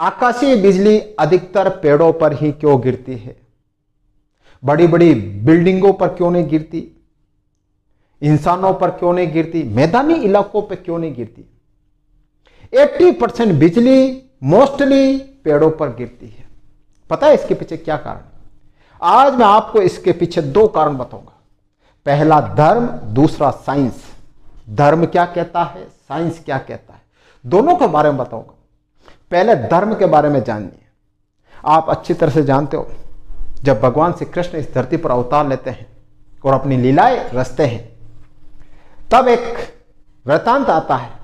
आकाशीय बिजली अधिकतर पेड़ों पर ही क्यों गिरती है? बड़ी बड़ी बिल्डिंगों पर क्यों नहीं गिरती? इंसानों पर क्यों नहीं गिरती? मैदानी इलाकों पर क्यों नहीं गिरती? 80% बिजली मोस्टली पेड़ों पर गिरती है। पता है इसके पीछे क्या कारण? आज मैं आपको इसके पीछे 2 कारण बताऊंगा। पहला धर्म, दूसरा साइंस। धर्म क्या कहता है, साइंस क्या कहता है, दोनों के बारे में बताऊंगा। पहले धर्म के बारे में जानिए। आप अच्छी तरह से जानते हो, जब भगवान श्री कृष्ण इस धरती पर अवतार लेते हैं और अपनी लीलाएं रचते हैं, तब एक वृतांत आता है।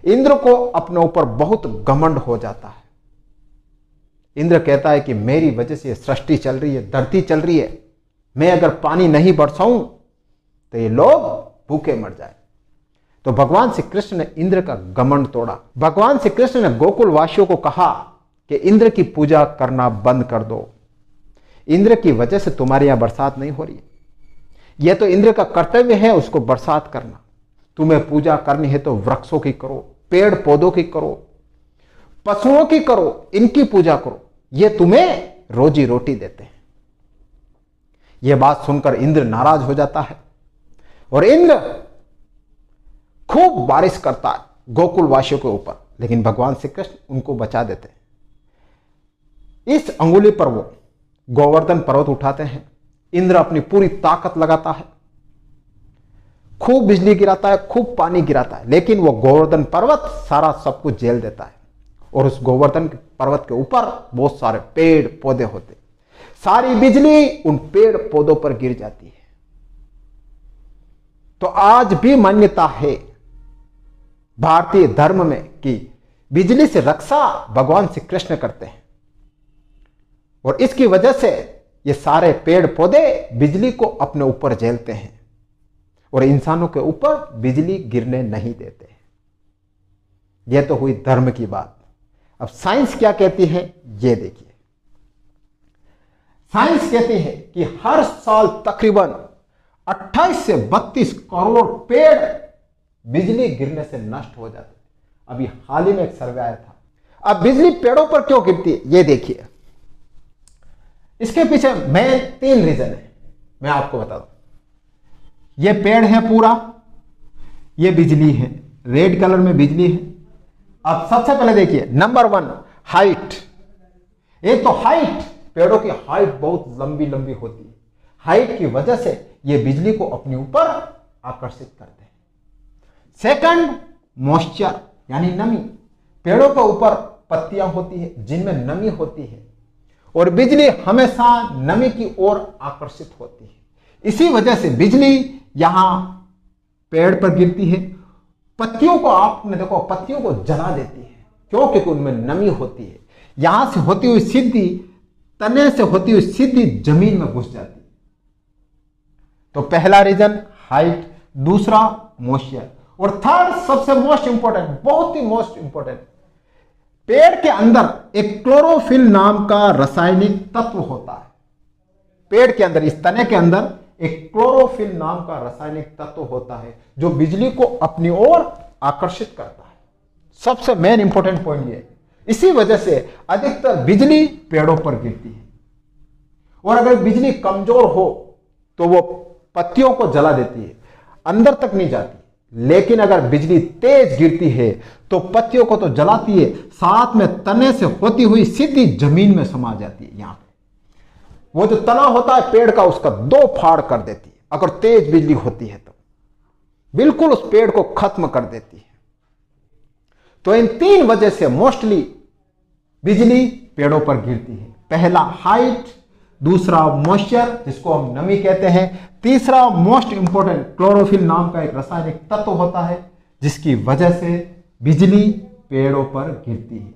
इंद्र को अपने ऊपर बहुत घमंड हो जाता है। इंद्र कहता है कि मेरी वजह से सृष्टि चल रही है, धरती चल रही है, मैं अगर पानी नहीं बरसाऊं तो ये लोग भूखे मर जाए। तो भगवान श्री कृष्ण ने इंद्र का घमंड तोड़ा। भगवान श्री कृष्ण ने गोकुल वासियों को कहा कि इंद्र की पूजा करना बंद कर दो। इंद्र की वजह से तुम्हारे यहां बरसात नहीं हो रही। यह तो इंद्र का कर्तव्य है उसको बरसात करना। तुम्हें पूजा करनी है तो वृक्षों की करो, पेड़ पौधों की करो, पशुओं की करो, इनकी पूजा करो, ये तुम्हें रोजी रोटी देते हैं। यह बात सुनकर इंद्र नाराज हो जाता है और इंद्र खूब बारिश करता है गोकुल वासियों के ऊपर, लेकिन भगवान श्री कृष्ण उनको बचा देते हैं। इस अंगुली पर वो गोवर्धन पर्वत उठाते हैं। इंद्र अपनी पूरी ताकत लगाता है, खूब बिजली गिराता है, खूब पानी गिराता है, लेकिन वो गोवर्धन पर्वत सारा सब कुछ झेल देता है। और उस गोवर्धन पर्वत के ऊपर बहुत सारे पेड़ पौधे होते, सारी बिजली उन पेड़ पौधों पर गिर जाती है। तो आज भी मान्यता है भारतीय धर्म में कि बिजली से रक्षा भगवान श्री कृष्ण करते हैं, और इसकी वजह से ये सारे पेड़ पौधे बिजली को अपने ऊपर झेलते हैं और इंसानों के ऊपर बिजली गिरने नहीं देते। यह तो हुई धर्म की बात। अब साइंस क्या कहती है ये देखिए। साइंस कहती है कि हर साल तकरीबन 28 से 32 करोड़ पेड़ बिजली गिरने से नष्ट हो जाते। अभी हाल ही में एक सर्वे आया था। अब बिजली पेड़ों पर क्यों गिरती है ये देखिए। इसके पीछे मेन 3 रीजन है, मैं आपको बता दूं। ये पेड़ है पूरा, ये बिजली है, रेड कलर में बिजली है। अब सबसे पहले देखिए, नंबर 1 हाइट। एक तो हाइट, पेड़ों की हाइट बहुत लंबी लंबी होती है। हाइट की वजह से ये बिजली को अपने ऊपर आकर्षित करते हैं। सेकंड मॉइस्चर यानी नमी। पेड़ों के ऊपर पत्तियां होती है जिनमें नमी होती है और बिजली हमेशा नमी की ओर आकर्षित होती है। इसी वजह से बिजली यहां पेड़ पर गिरती है। पत्तियों को आपने देखो, पत्तियों को जला देती है, क्यों? क्योंकि उनमें नमी होती है। यहां से होती हुई सीधी, तने से होती हुई सीधी जमीन में घुस जाती है। तो पहला रीजन हाइट, दूसरा मॉइस्चर, और थर्ड सबसे मोस्ट इंपॉर्टेंट, बहुत ही मोस्ट इंपॉर्टेंट, पेड़ के अंदर एक क्लोरोफिल नाम का रासायनिक तत्व होता है। पेड़ के अंदर, इस तने के अंदर एक क्लोरोफिल नाम का रासायनिक तत्व होता है जो बिजली को अपनी ओर आकर्षित करता है। सबसे मेन इंपॉर्टेंट पॉइंट ये। इसी वजह से अधिकतर बिजली पेड़ों पर गिरती है, और अगर बिजली कमजोर हो तो वो पत्तियों को जला देती है, अंदर तक नहीं जाती। लेकिन अगर बिजली तेज गिरती है तो पत्तियों को तो जलाती है, साथ में तने से होती हुई सीधी जमीन में समा जाती है। यहां पे वो जो तना होता है पेड़ का, उसका 2 फाड़ कर देती है। अगर तेज बिजली होती है तो बिल्कुल उस पेड़ को खत्म कर देती है। तो इन 3 वजह से मोस्टली बिजली पेड़ों पर गिरती है। पहला हाइट, दूसरा मॉइस्चर जिसको हम नमी कहते हैं, तीसरा मोस्ट इंपॉर्टेंट क्लोरोफिल नाम का एक रासायनिक तत्व होता है जिसकी वजह से बिजली पेड़ों पर गिरती है।